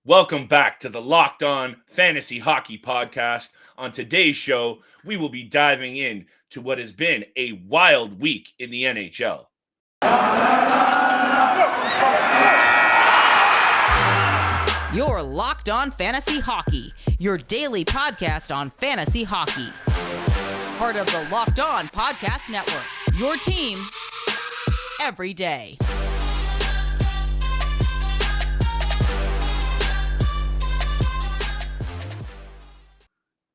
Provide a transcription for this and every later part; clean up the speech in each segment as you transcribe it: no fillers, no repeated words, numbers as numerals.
Welcome back to the Locked On Fantasy Hockey Podcast. On today's show, we will be diving in to what has been a wild week in the NHL. You're Locked On Fantasy Hockey, your daily podcast on fantasy hockey. Part of the Locked On Podcast Network, your team every day.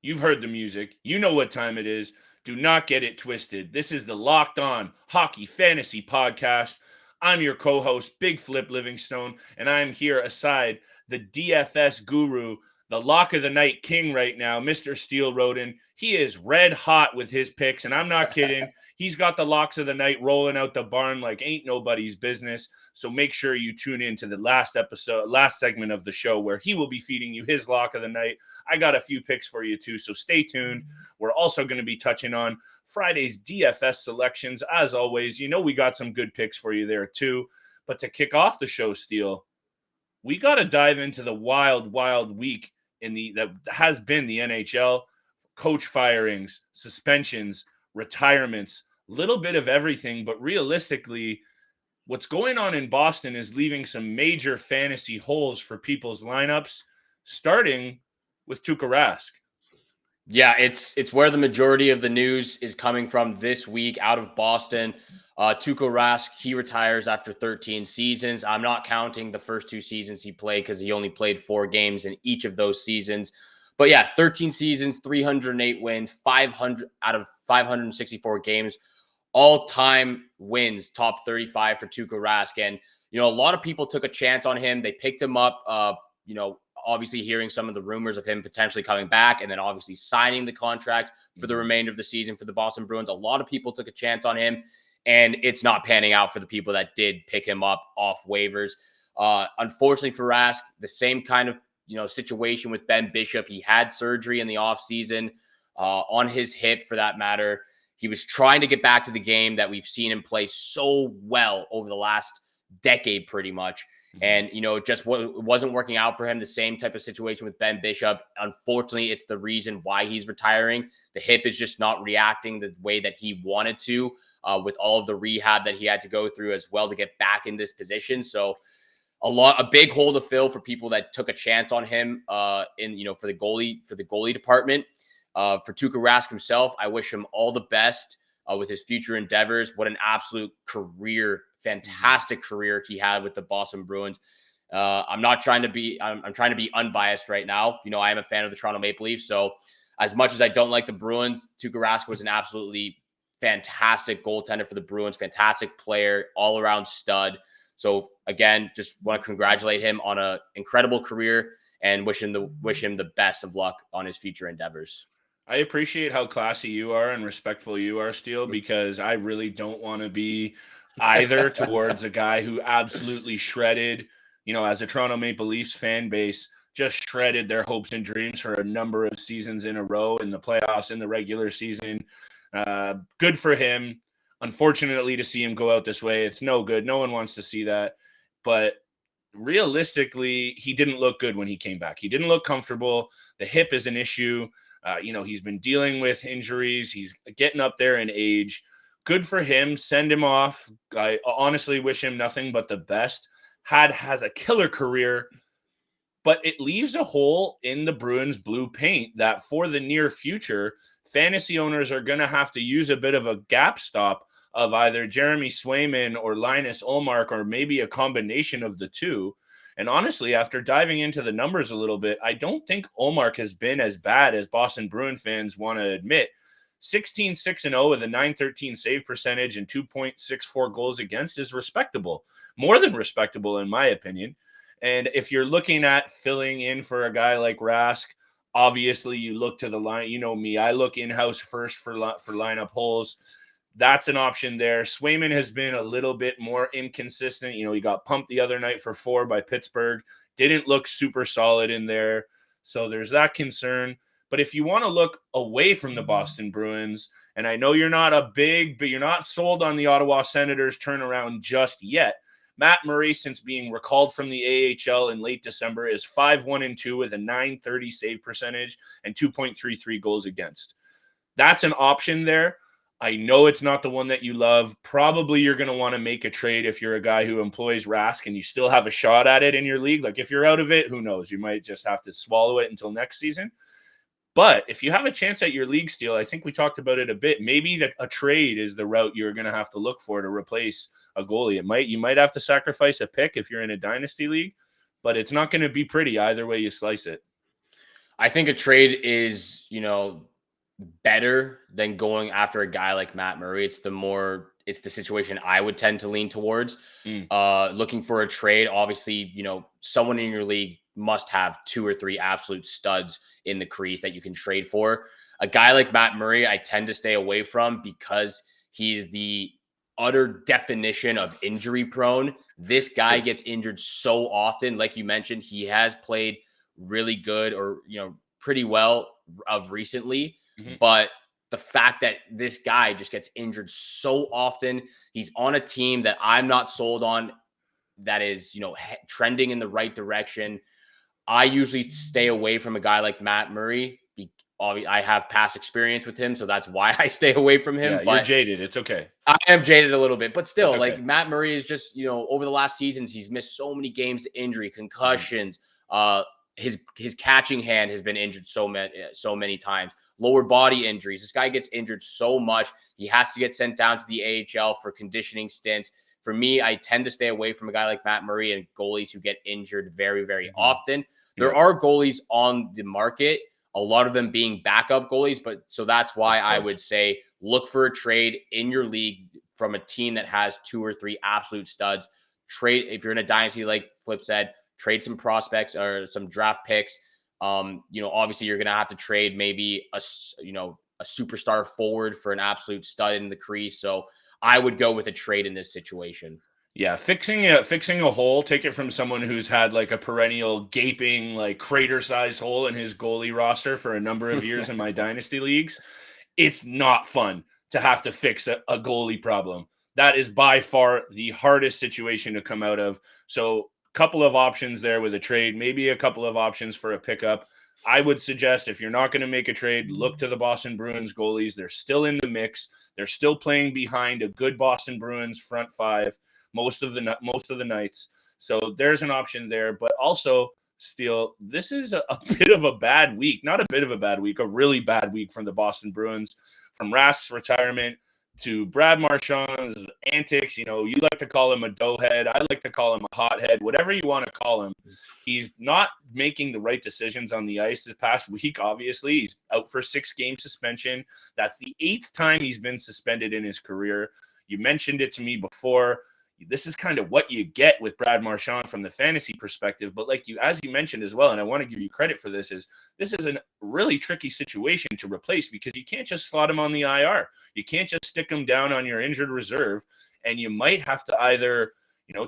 You've heard the music. You know what time it is. Do not get it twisted. This is the Locked On Hockey Fantasy Podcast. I'm your co-host, Big Flip Livingstone, and I'm here aside the DFS guru, the lock of the night king right now, Mr. Steel Roden. He is red hot with his picks, and I'm not kidding. He's got the locks of the night rolling out the barn like ain't nobody's business. So make sure you tune in to the last segment of the show where he will be feeding you his lock of the night. I got a few picks for you too, so stay tuned. We're also going to be touching on Friday's DFS selections. As always, you know we got some good picks for you there too. But to kick off the show, Steel, we got to dive into the wild week that has been the NHL. Coach firings, suspensions, retirements, little bit of everything. But realistically, what's going on in Boston is leaving some major fantasy holes for people's lineups, starting with Tuukka Rask. Yeah, it's where the majority of the news is coming from this week out of Boston. Tuukka Rask, he retires after 13 seasons. I'm not counting the first 2 seasons he played because he only played 4 games in each of those seasons. But yeah, 13 seasons, 308 wins, 500 out of 564 games, all-time wins, top 35 for Tuukka Rask. And, a lot of people took a chance on him. They picked him up, obviously hearing some of the rumors of him potentially coming back and then obviously signing the contract for the remainder of the season for the Boston Bruins. A lot of people took a chance on him, and it's not panning out for the people that did pick him up off waivers. Unfortunately for Rask, the same kind of situation with Ben Bishop. He had surgery in the offseason on his hip, for that matter. He was trying to get back to the game that we've seen him play so well over the last decade, pretty much. And, just wasn't working out for him. The same type of situation with Ben Bishop. Unfortunately, it's the reason why he's retiring. The hip is just not reacting the way that he wanted to with all of the rehab that he had to go through as well to get back in this position. So a big hole to fill for people that took a chance on him for the goalie department. For Tuukka Rask himself, I wish him all the best with his future endeavors. What an absolute career, fantastic career he had with the Boston Bruins. I'm trying to be unbiased right now. I am a fan of the Toronto Maple Leafs. So as much as I don't like the Bruins, Tuukka Rask was an absolutely fantastic goaltender for the Bruins, fantastic player, all around stud. So again, just want to congratulate him on an incredible career and wish him the best of luck on his future endeavors. I appreciate how classy you are and respectful you are, Steele, because I really don't want to be either towards a guy who absolutely shredded, as a Toronto Maple Leafs fan base, just shredded their hopes and dreams for a number of seasons in a row in the playoffs, in the regular season. Good for him. Unfortunately, to see him go out this way, it's no good. No one wants to see that. But realistically, he didn't look good when he came back. He didn't look comfortable. The hip is an issue. He's been dealing with injuries. He's getting up there in age. Good for him. Send him off. I honestly wish him nothing but the best. Has a killer career, but it leaves a hole in the Bruins blue paint that for the near future, fantasy owners are going to have to use a bit of a gap stop of either Jeremy Swayman or Linus Ullmark, or maybe a combination of the two. And honestly, after diving into the numbers a little bit, I don't think Ullmark has been as bad as Boston Bruin fans want to admit. 16-6-0 with a .913 save percentage and 2.64 goals against is respectable. More than respectable, in my opinion. And if you're looking at filling in for a guy like Rask, obviously you look to the line. You know me, I look in-house first for lineup holes. That's an option there. Swayman has been a little bit more inconsistent. He got pumped the other night for 4 by Pittsburgh. Didn't look super solid in there. So there's that concern. But if you want to look away from the Boston Bruins, and I know you're not sold on the Ottawa Senators turnaround just yet, Matt Murray, since being recalled from the AHL in late December, is 5-1-2 with a .930 save percentage and 2.33 goals against. That's an option there. I know it's not the one that you love. Probably you're going to want to make a trade if you're a guy who employs Rask and you still have a shot at it in your league. Like if you're out of it, who knows? You might just have to swallow it until next season. But if you have a chance at your league steal, I think we talked about it a bit. Maybe that a trade is the route you're going to have to look for to replace a goalie. You might have to sacrifice a pick if you're in a dynasty league, but it's not going to be pretty either way you slice it. I think a trade is, better than going after a guy like Matt Murray. It's the situation I would tend to lean towards. Looking for a trade, obviously, someone in your league must have 2 or 3 absolute studs in the crease that you can trade for. A guy like Matt Murray, I tend to stay away from because he's the utter definition of injury prone. This guy gets injured so often. Like you mentioned, he has played really good or, pretty well of recently. But the fact that this guy just gets injured so often, he's on a team that I'm not sold on that is, trending in the right direction. I usually stay away from a guy like Matt Murray. I have past experience with him, so that's why I stay away from him. Yeah, but you're jaded. It's okay. I am jaded a little bit, but still, okay. Like Matt Murray is just, over the last seasons, he's missed so many games to injury, concussions. His catching hand has been injured so many times. Lower body injuries. This guy gets injured so much. He has to get sent down to the AHL for conditioning stints. For me, I tend to stay away from a guy like Matt Murray and goalies who get injured very, very often. There are goalies on the market, a lot of them being backup goalies, but so that's why I would say look for a trade in your league from a team that has 2 or 3 absolute studs. Trade if you're in a dynasty, like Flip said, trade some prospects or some draft picks. Obviously you're going to have to trade maybe a superstar forward for an absolute stud in the crease. So I would go with a trade in this situation. Yeah, fixing a hole, take it from someone who's had like a perennial gaping like crater-sized hole in his goalie roster for a number of years in my dynasty leagues. It's not fun to have to fix a goalie problem. That is by far the hardest situation to come out of. So couple of options there with a trade, maybe a couple of options for a pickup. I would suggest if you're not going to make a trade, look to the Boston Bruins goalies. They're still in the mix. They're still playing behind a good Boston Bruins front 5 most of the nights. So there's an option there, but also Steele, this is a bit of a bad week. Not a bit of a bad week, a really bad week from the Boston Bruins, from Rask's retirement to Brad Marchand's antics. You like to call him a doughhead. I like to call him a hothead, whatever you want to call him. He's not making the right decisions on the ice this past week. Obviously, he's out for 6-game suspension. That's the 8th time he's been suspended in his career. You mentioned it to me before. This is kind of what you get with Brad Marchand from the fantasy perspective. But as you mentioned as well, and I want to give you credit for this is a really tricky situation to replace because you can't just slot him on the IR. You can't just stick him down on your injured reserve. And you might have to either,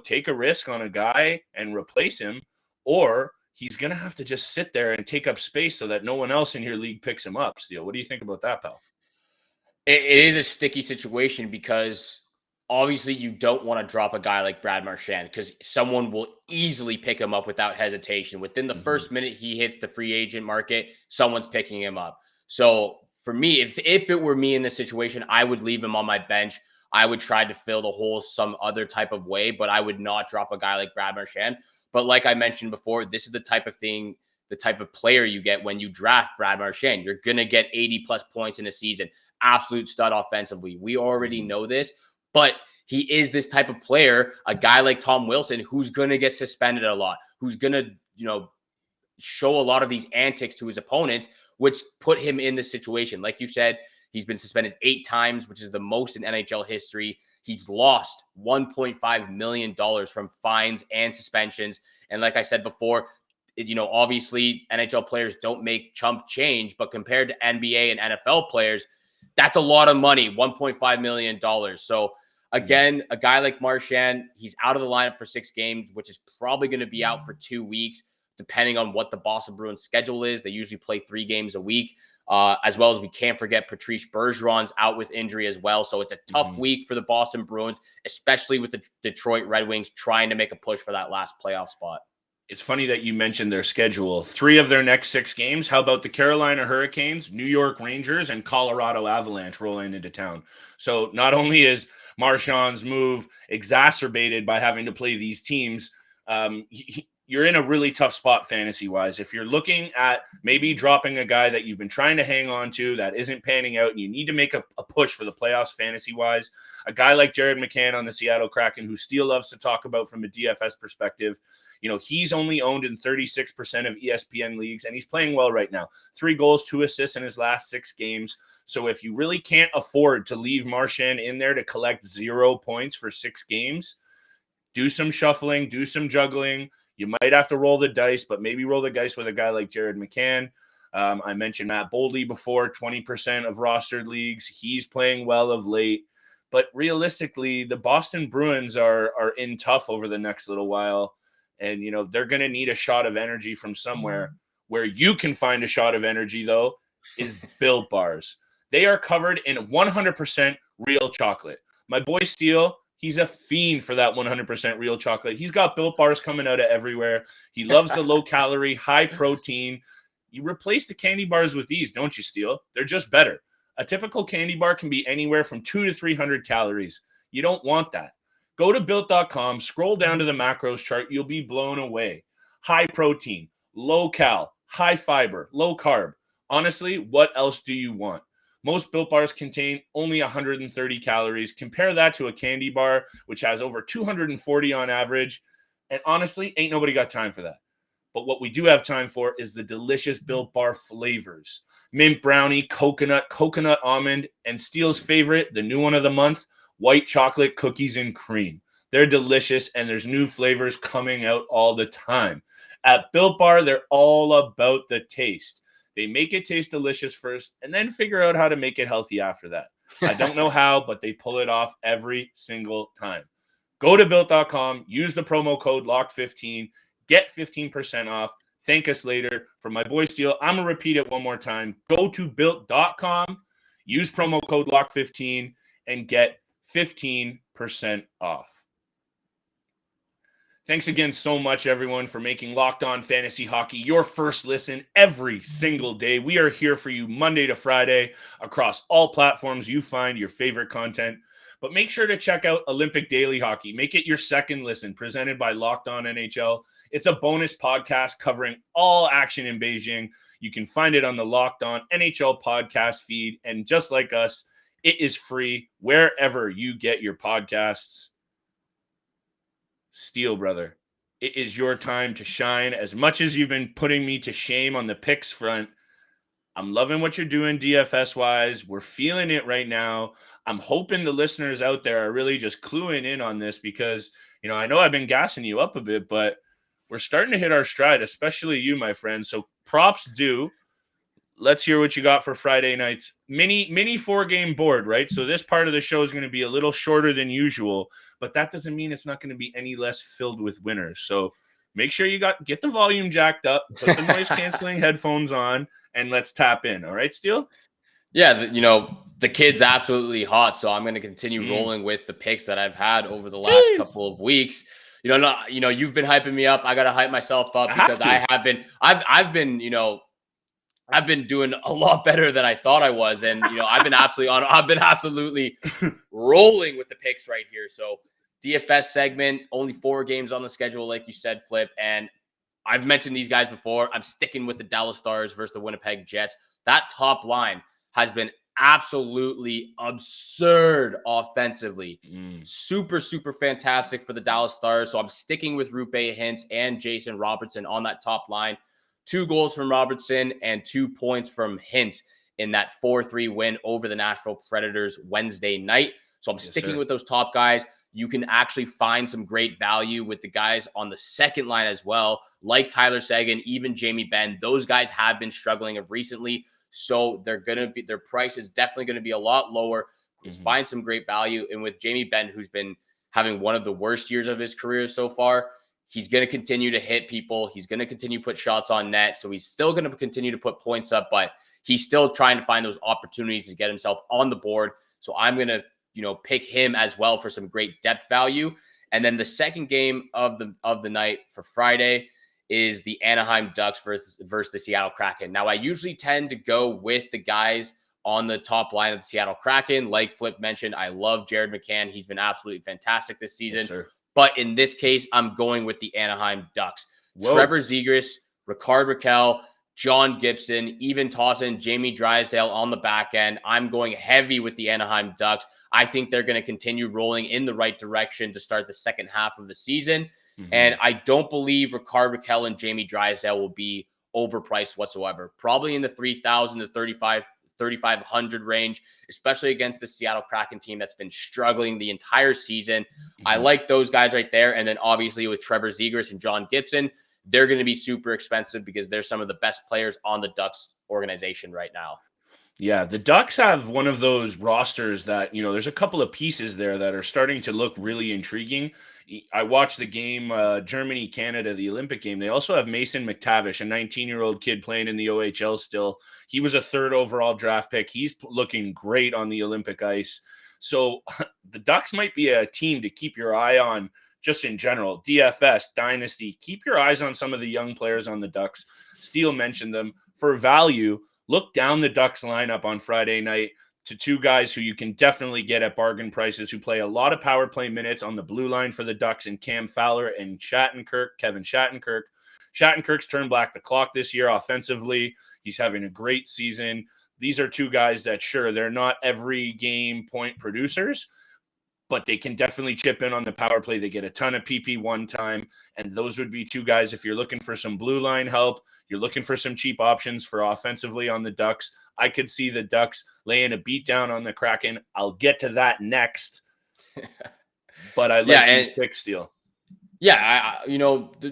take a risk on a guy and replace him, or he's going to have to just sit there and take up space so that no one else in your league picks him up. Steele, what do you think about that, pal? It is a sticky situation because obviously you don't want to drop a guy like Brad Marchand because someone will easily pick him up without hesitation. Within the first minute he hits the free agent market, someone's picking him up. So for me, if it were me in this situation, I would leave him on my bench. I would try to fill the holes some other type of way, but I would not drop a guy like Brad Marchand. But like I mentioned before, this is the type of player you get when you draft Brad Marchand. You're going to get 80+ points in a season. Absolute stud offensively. We already know this. But he is this type of player, a guy like Tom Wilson, who's going to get suspended a lot, who's going to, show a lot of these antics to his opponents, which put him in this situation. Like you said, he's been suspended 8 times, which is the most in NHL history. He's lost $1.5 million from fines and suspensions. And like I said before, obviously NHL players don't make chump change, but compared to NBA and NFL players, that's a lot of money, $1.5 million. So again, a guy like Marchand, he's out of the lineup for 6 games, which is probably going to be out for 2 weeks, depending on what the Boston Bruins schedule is. They usually play 3 games a week. as well as we can't forget Patrice Bergeron's out with injury as well. So it's a tough week for the Boston Bruins, especially with the Detroit Red Wings trying to make a push for that last playoff spot. It's funny that you mentioned their schedule. 3 of their next 6 games. How about the Carolina Hurricanes, New York Rangers, and Colorado Avalanche rolling into town? So not only is Marchand's move exacerbated by having to play these teams, you're in a really tough spot fantasy-wise. If you're looking at maybe dropping a guy that you've been trying to hang on to that isn't panning out and you need to make a push for the playoffs fantasy-wise, a guy like Jared McCann on the Seattle Kraken, who Steele loves to talk about from a DFS perspective, he's only owned in 36% of ESPN leagues, and he's playing well right now. 3 goals, 2 assists in his last 6 games. So if you really can't afford to leave Marchand in there to collect 0 points for 6 games, do some shuffling, do some juggling. You might have to roll the dice, but maybe roll the dice with a guy like Jared McCann. I mentioned Matt Boldy before, 20% of rostered leagues. He's playing well of late. But realistically, the Boston Bruins are in tough over the next little while. And, they're going to need a shot of energy from somewhere. Where you can find a shot of energy, though, is Built Bars. They are covered in 100% real chocolate. My boy Steele, he's a fiend for that 100% real chocolate. He's got Built Bars coming out of everywhere. He loves the low-calorie, high-protein. You replace the candy bars with these, don't you, Steele? They're just better. A typical candy bar can be anywhere from 200 to 300 calories. You don't want that. Go to Built.com, scroll down to the macros chart. You'll be blown away. High protein, low cal, high fiber, low carb. Honestly, what else do you want? Most Built Bars contain only 130 calories. Compare that to a candy bar, which has over 240 on average. And honestly, ain't nobody got time for that. But what we do have time for is the delicious Built Bar flavors. Mint brownie, coconut almond, and Steele's favorite, the new one of the month, white chocolate cookies and cream. They're delicious, and there's new flavors coming out all the time. At Built Bar, they're all about the taste. They make it taste delicious first and then figure out how to make it healthy after that. I don't know how, but they pull it off every single time. Go to Built.com, use the promo code LOCKED15, get 15% off. Thank us later. For my boy Steele, I'm going to repeat it one more time. Go to Built.com, use promo code LOCKED15, and get 15% off. Thanks again so much, everyone, for making Locked On Fantasy Hockey your first listen every single day. We are here for you Monday to Friday across all platforms you find your favorite content. But make sure to check out Olympic Daily Hockey. Make it your second listen, presented by Locked On NHL. It's a bonus podcast covering all action in Beijing. You can find it on the Locked On NHL podcast feed. And just like us, it is free wherever you get your podcasts. Steele, brother, it is your time to shine. As much as you've been putting me to shame on the picks front, I'm loving what you're doing DFS-wise. We're feeling it right now. I'm hoping the listeners out there are really just cluing in on this because, I know I've been gassing you up a bit, but we're starting to hit our stride, especially you, my friend. So props due. Let's hear what you got for Friday night's mini 4-game board, right? So this part of the show is going to be a little shorter than usual, but that doesn't mean it's not going to be any less filled with winners. So make sure you get the volume jacked up, put the noise canceling headphones on, and let's tap in. All right, Steele? Yeah, the kid's absolutely hot, so I'm going to continue rolling with the picks that I've had over the last couple of weeks. You've been hyping me up. I got to hype myself up because I've been doing a lot better than I thought I was. And, I've been absolutely rolling with the picks right here. So DFS segment, only 4 games on the schedule, like you said, Flip. And I've mentioned these guys before. I'm sticking with the Dallas Stars versus the Winnipeg Jets. That top line has been absolutely absurd offensively. Super, super fantastic for the Dallas Stars. So I'm sticking with Rupe Hintz and Jason Robertson on that top line. 2 goals from Robertson and 2 points from Hintz in that 4-3 win over the Nashville Predators Wednesday night. So I'm sticking with those top guys. You can actually find some great value with the guys on the second line as well, like Tyler Seguin, even Jamie Benn. Those guys have been struggling recently, so their price is definitely going to be a lot lower. Find some great value. And with Jamie Benn, who's been having one of the worst years of his career so far, He's going to continue to hit people. He's going to continue to put shots on net. So he's still going to continue to put points up, but he's still trying to find those opportunities to get himself on the board. So I'm going to, pick him as well for some great depth value. And then the second game of the night for Friday is the Anaheim Ducks versus the Seattle Kraken. Now, I usually tend to go with the guys on the top line of the Seattle Kraken. Like Flip mentioned, I love Jared McCann. He's been absolutely fantastic this season. Yes, sir. But in this case, I'm going with the Anaheim Ducks. Whoa. Trevor Zegras, Ricard Raquel, John Gibson, even tossing Jamie Drysdale on the back end. I'm going heavy with the Anaheim Ducks. I think they're going to continue rolling in the right direction to start the second half of the season. Mm-hmm. And I don't believe Ricard Raquel and Jamie Drysdale will be overpriced whatsoever. Probably in the 3,000 to 3,500 range, especially against the Seattle Kraken team that's been struggling the entire season. Mm-hmm. I like those guys right there. And then obviously with Trevor Zegras and John Gibson, they're going to be super expensive because they're some of the best players on the Ducks organization right now. Yeah, the Ducks have one of those rosters that, there's a couple of pieces there that are starting to look really intriguing. I watched the game, Germany-Canada, the Olympic game. They also have Mason McTavish, a 19-year-old kid playing in the OHL still. He was a third overall draft pick. He's looking great on the Olympic ice. So the Ducks might be a team to keep your eye on just in general. DFS, Dynasty, keep your eyes on some of the young players on the Ducks. Steele mentioned them. For value, look down the Ducks lineup on Friday night to two guys who you can definitely get at bargain prices who play a lot of power play minutes on the blue line for the Ducks in Cam Fowler and Kevin Shattenkirk. Shattenkirk's turned back the clock this year offensively. He's having a great season. These are two guys that, sure, they're not every game point producers, but they can definitely chip in on the power play. They get a ton of PP1 time, and those would be two guys if you're looking for some blue line help, you're looking for some cheap options for offensively on the Ducks. I could see the Ducks laying a beat down on the Kraken. I'll get to that next, but I like these picks, Steele. Yeah,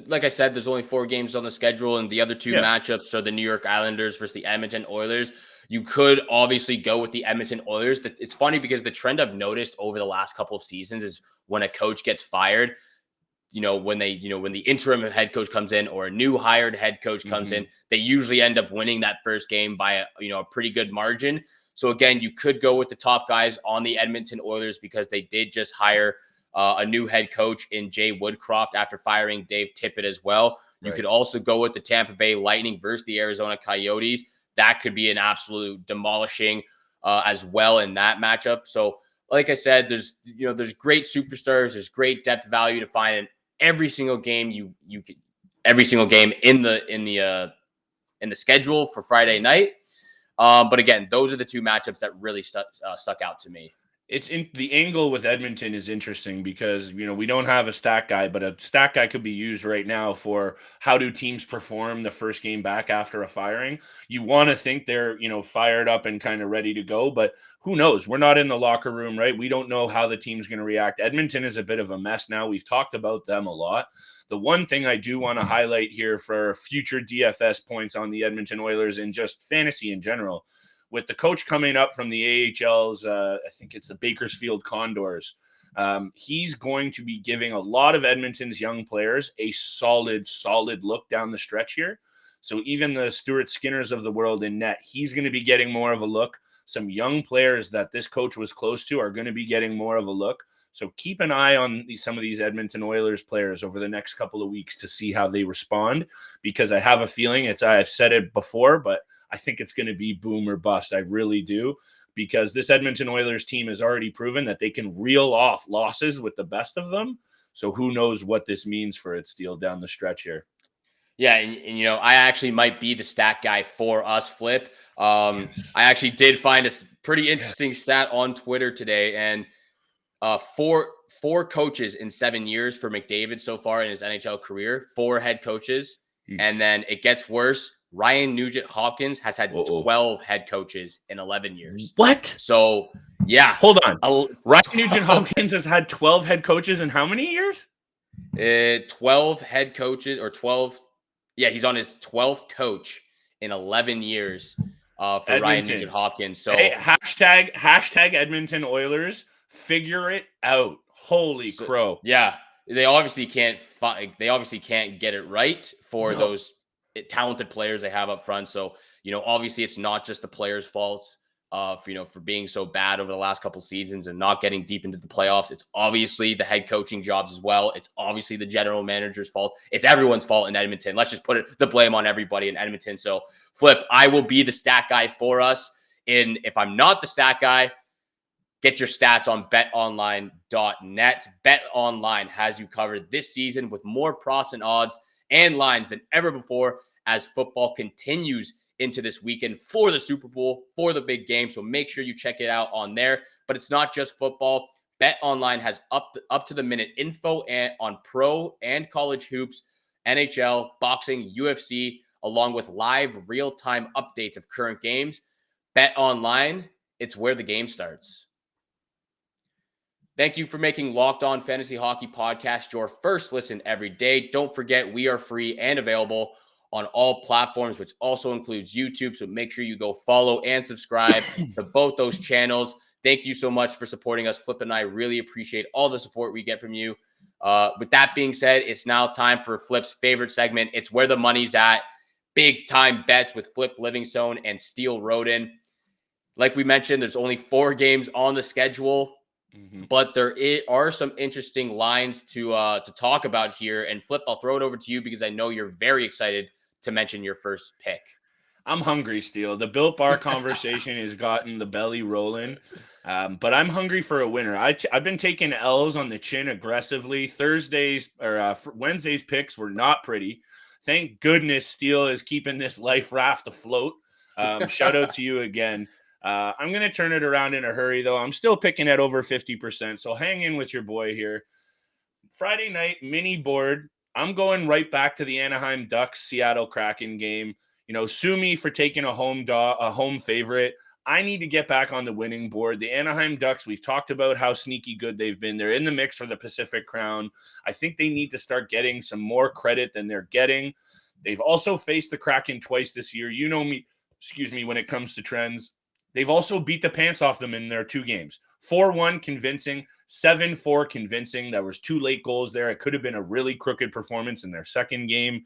like I said, there's only 4 games on the schedule, and the other 2 matchups are the New York Islanders versus the Edmonton Oilers. You could obviously go with the Edmonton Oilers. It's funny because the trend I've noticed over the last couple of seasons is when a coach gets fired, when the interim head coach comes in or a new hired head coach comes in, they usually end up winning that first game by a pretty good margin. So again, you could go with the top guys on the Edmonton Oilers because they did just hire a new head coach in Jay Woodcroft after firing Dave Tippett as well. You could also go with the Tampa Bay Lightning versus the Arizona Coyotes. That could be an absolute demolishing as well in that matchup. So like I said, there's great superstars, there's great depth value to find in every single game every single game in the schedule for Friday night. But again, those are the 2 matchups that really stuck out to me. It's in the angle with Edmonton is interesting because, we don't have a stat guy, but a stat guy could be used right now for how do teams perform the first game back after a firing. You want to think they're, fired up and kind of ready to go, but who knows? We're not in the locker room, right? We don't know how the team's going to react. Edmonton is a bit of a mess now. We've talked about them a lot. The one thing I do want to highlight here for future DFS points on the Edmonton Oilers and just fantasy in general, with the coach coming up from the AHL's, I think it's the Bakersfield Condors, he's going to be giving a lot of Edmonton's young players a solid look down the stretch here. So even the Stuart Skinners of the world in net, he's going to be getting more of a look. Some young players that this coach was close to are going to be getting more of a look. So keep an eye on some of these Edmonton Oilers players over the next couple of weeks to see how they respond, because I have a feeling I've said it before, but I think it's going to be boom or bust. I really do, because this Edmonton Oilers team has already proven that they can reel off losses with the best of them. So who knows what this means for its Steele down the stretch here. Yeah, and I actually might be the stat guy for us, Flip. I actually did find a pretty interesting stat on Twitter today, and four coaches in 7 years for McDavid so far in his NHL career, 4 head coaches. Jeez. And then it gets worse. Ryan Nugent-Hopkins has had 12 head coaches in 11 years. What? So, yeah. Hold on. Ryan Nugent-Hopkins has had 12 head coaches in how many years? 12 head coaches or 12. Yeah, he's on his 12th coach in 11 years for Edmonton. Ryan Nugent-Hopkins. So hey, hashtag Edmonton Oilers, figure it out. Holy crow. Yeah. they obviously can't get it right for No. those talented players they have up front. So, obviously it's not just the players' fault for being so bad over the last couple seasons and not getting deep into the playoffs. It's obviously the head coaching jobs as well. It's obviously the general manager's fault. It's everyone's fault in Edmonton. Let's just put the blame on everybody in Edmonton. So, Flip, I will be the stat guy for us. And if I'm not the stat guy, get your stats on betonline.net. BetOnline has you covered this season with more props and odds and lines than ever before as football continues into this weekend for the Super Bowl, for the big game. So make sure you check it out on there. But it's not just football. BetOnline has up to the minute info on pro and college hoops, NHL, boxing, UFC, along with live real-time updates of current games. BetOnline, it's where the game starts. Thank you for making Locked On Fantasy Hockey Podcast your first listen every day. Don't forget, we are free and available on all platforms, which also includes YouTube. So make sure you go follow and subscribe to both those channels. Thank you so much for supporting us. Flip and I really appreciate all the support we get from you. With that being said, it's now time for Flip's favorite segment. It's Where the Money's At. Big time bets with Flip Livingstone and Steele Roden. Like we mentioned, there's only 4 games on the schedule. But there are some interesting lines to talk about here. And Flip, I'll throw it over to you because I know you're very excited to mention your first pick. I'm hungry, Steele. The Built Bar conversation has gotten the belly rolling. But I'm hungry for a winner. I've been taking L's on the chin aggressively. Wednesday's picks were not pretty. Thank goodness Steele is keeping this life raft afloat. Shout out to you again. I'm going to turn it around in a hurry, though. I'm still picking at over 50%, so hang in with your boy here. Friday night, mini board. I'm going right back to the Anaheim Ducks Seattle Kraken game. Sue me for taking a home favorite. I need to get back on the winning board. The Anaheim Ducks, we've talked about how sneaky good they've been. They're in the mix for the Pacific Crown. I think they need to start getting some more credit than they're getting. They've also faced the Kraken twice this year. You know me, when it comes to trends. They've also beat the pants off them in their 2 games. 4-1 convincing, 7-4 convincing. There was 2 late goals there. It could have been a really crooked performance in their second game.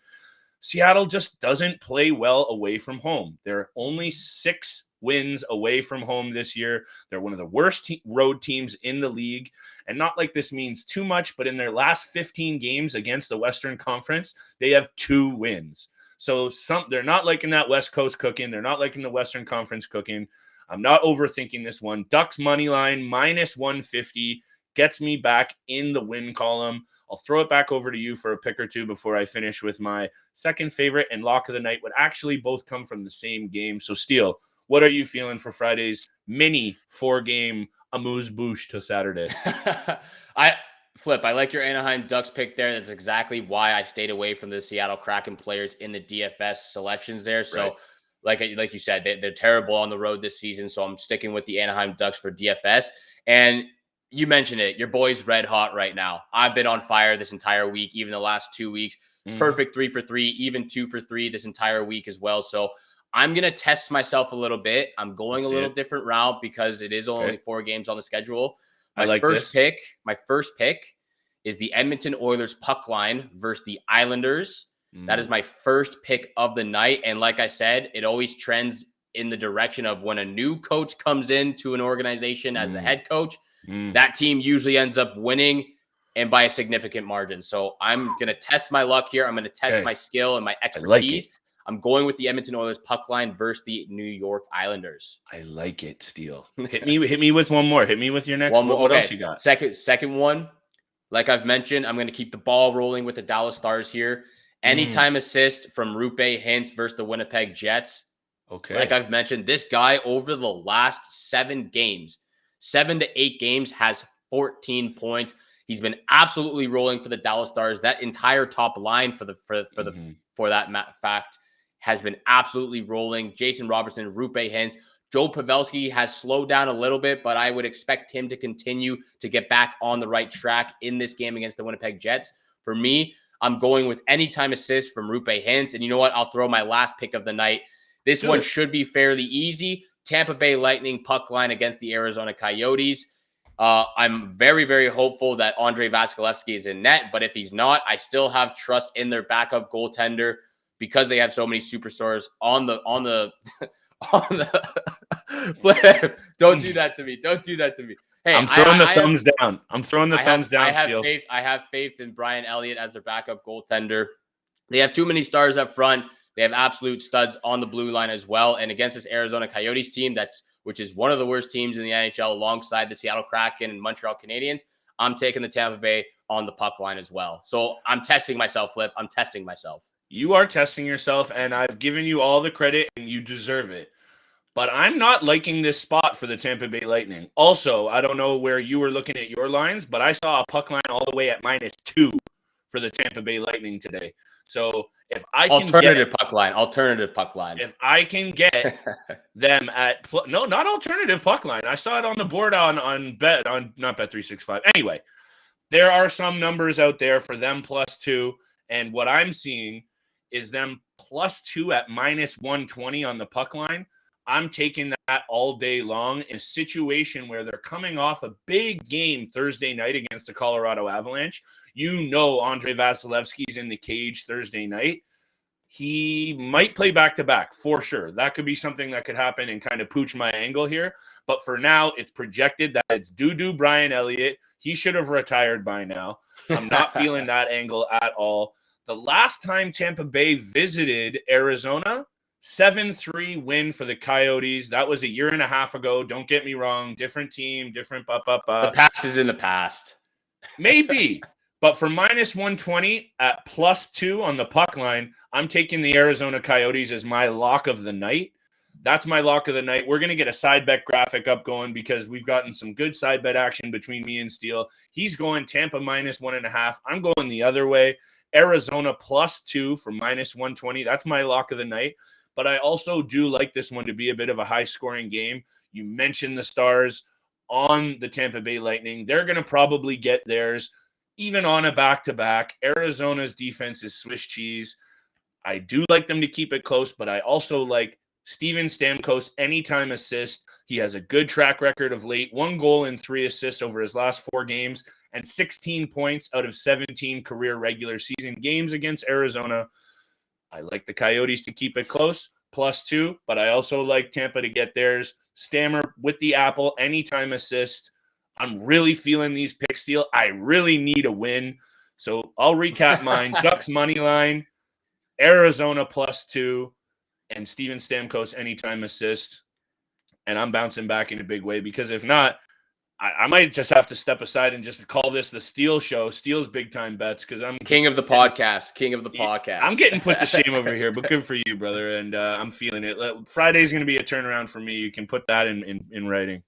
Seattle just doesn't play well away from home. They're only 6 wins away from home this year. They're one of the worst road teams in the league. And not like this means too much, but in their last 15 games against the Western Conference, they have 2 wins. So they're not liking that West Coast cooking. They're not liking the Western Conference cooking. I'm not overthinking this one. Ducks money line minus 150 gets me back in the win column. I'll throw it back over to you for a pick or two before I finish with my second favorite and lock of the night, would actually both come from the same game. So, Steele, what are you feeling for Friday's mini 4-game amuse-bouche to Saturday? I like your Anaheim Ducks pick there. That's exactly why I stayed away from the Seattle Kraken players in the DFS selections there. So, Right. Like you said, they're terrible on the road this season. So I'm sticking with the Anaheim Ducks for DFS. And you mentioned it. Your boy's red hot right now. I've been on fire this entire week, even the last 2 weeks. Perfect 3 for 3, even 2 for 3 this entire week as well. So I'm going to test myself a little bit. I'm going a little different route because it is only 4 games on the schedule. My first pick is the Edmonton Oilers puck line versus the Islanders. That is my first pick of the night. And like I said, it always trends in the direction of when a new coach comes into an organization as the head coach, that team usually ends up winning and by a significant margin. So I'm going to test my luck here. I'm going to test my skill and my expertise. I'm going with the Edmonton Oilers puck line versus the New York Islanders. I like it, Steele. Hit me with one more. Hit me with your next one. What else you got? Second one, like I've mentioned, I'm going to keep the ball rolling with the Dallas Stars here. Anytime assist from Rupe Hintz versus the Winnipeg Jets. Okay. Like I've mentioned, this guy over the last 7 to 8 games has 14 points. He's been absolutely rolling for the Dallas Stars. That entire top line for that fact has been absolutely rolling. Jason Robertson, Rupe Hintz, Joe Pavelski has slowed down a little bit, but I would expect him to continue to get back on the right track in this game against the Winnipeg Jets. For me, I'm going with anytime assist from Rupe Hintz. And you know what? I'll throw my last pick of the night. This one should be fairly easy. Tampa Bay Lightning puck line against the Arizona Coyotes. I'm very, very hopeful that Andrei Vasilevskiy is in net, but if he's not, I still have trust in their backup goaltender because they have so many superstars on the on the flip. Don't do that to me. Don't do that to me. Hey, I'm throwing the thumbs down. I'm throwing the thumbs down. I have faith in Brian Elliott as their backup goaltender. They have too many stars up front. They have absolute studs on the blue line as well. And against this Arizona Coyotes team, which is one of the worst teams in the NHL alongside the Seattle Kraken and Montreal Canadiens, I'm taking the Tampa Bay on the puck line as well. So I'm testing myself, Flip. I'm testing myself. You are testing yourself, and I've given you all the credit, and you deserve it. But I'm not liking this spot for the Tampa Bay Lightning. Also, I don't know where you were looking at your lines, but I saw a puck line all the way at -2 for the Tampa Bay Lightning today. So if I can alternative puck line. If I can get them at no, not alternative puck line. I saw it on the board on not Bet365. Anyway, there are some numbers out there for them +2, and what I'm seeing is them +2 at -120 on the puck line. I'm taking that all day long in a situation where they're coming off a big game Thursday night against the Colorado Avalanche. You know Andrei Vasilevskiy's in the cage Thursday night. He might play back-to-back for sure. That could be something that could happen and kind of pooch my angle here. But for now, it's projected that it's doo-doo Brian Elliott. He should have retired by now. I'm not feeling that angle at all. The last time Tampa Bay visited Arizona, 7-3 win for the Coyotes. That was a year and a half ago. Don't get me wrong. Different team, different The past is in the past. Maybe. But for -120 at +2 on the puck line, I'm taking the Arizona Coyotes as my lock of the night. That's my lock of the night. We're going to get a side bet graphic up going because we've gotten some good side bet action between me and Steele. He's going Tampa -1.5. I'm going the other way. Arizona +2 for -120. That's my lock of the night. But I also do like this one to be a bit of a high-scoring game. You mentioned the stars on the Tampa Bay Lightning. They're going to probably get theirs, even on a back-to-back. Arizona's defense is Swiss cheese. I do like them to keep it close, but I also like Steven Stamkos anytime assist. He has a good track record of late. 1 goal and 3 assists over his last 4 games and 16 points out of 17 career regular season games against Arizona. I like the Coyotes to keep it close, +2, but I also like Tampa to get theirs. Stammer with the apple, anytime assist. I'm really feeling these picks, Steele. I really need a win. So I'll recap mine. Ducks money line, Arizona +2, and Steven Stamkos anytime assist. And I'm bouncing back in a big way because if not, I might just have to step aside and just call this the Steele show. Steele's big time bets because I'm king of the podcast. I'm getting put to shame over here, but good for you, brother. And I'm feeling it. Friday's going to be a turnaround for me. You can put that in writing.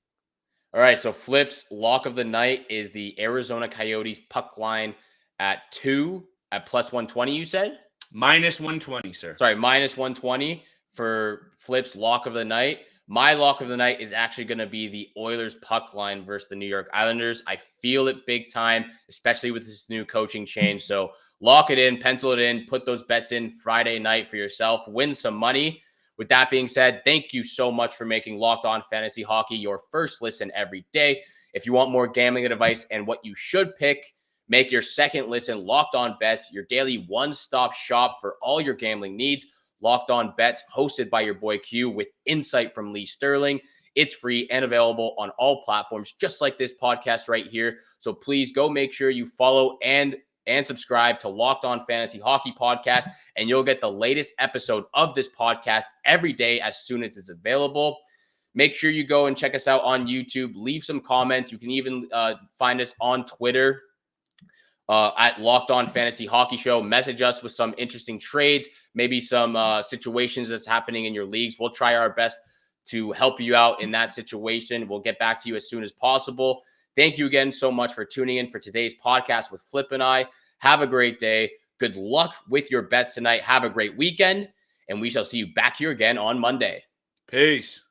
All right. So Flip's lock of the night is the Arizona Coyotes puck line at 2 at +120. You said -120, sir. Sorry, -120 for Flip's lock of the night. My lock of the night is actually going to be the Oilers puck line versus the New York Islanders. I feel it big time, especially with this new coaching change. So lock it in, pencil it in, put those bets in Friday night for yourself, win some money. With that being said, thank you so much for making Locked On Fantasy Hockey your first listen every day. If you want more gambling advice and what you should pick, make your second listen Locked On Bets, your daily one-stop shop for all your gambling needs. Locked On Bets, hosted by your boy Q with insight from Lee Sterling. It's free and available on all platforms, just like this podcast right here. So please go make sure you follow and subscribe to Locked On Fantasy Hockey Podcast, and you'll get the latest episode of this podcast every day as soon as it's available. Make sure you go and check us out on YouTube. Leave some comments. You can even find us on Twitter at Locked On Fantasy Hockey Show. Message us with some interesting trades, maybe some situations that's happening in your leagues. We'll try our best to help you out in that situation. We'll get back to you as soon as possible. Thank you again so much for tuning in for today's podcast with Flip and I. Have a great day. Good luck with your bets tonight. Have a great weekend, and we shall see you back here again on Monday. Peace.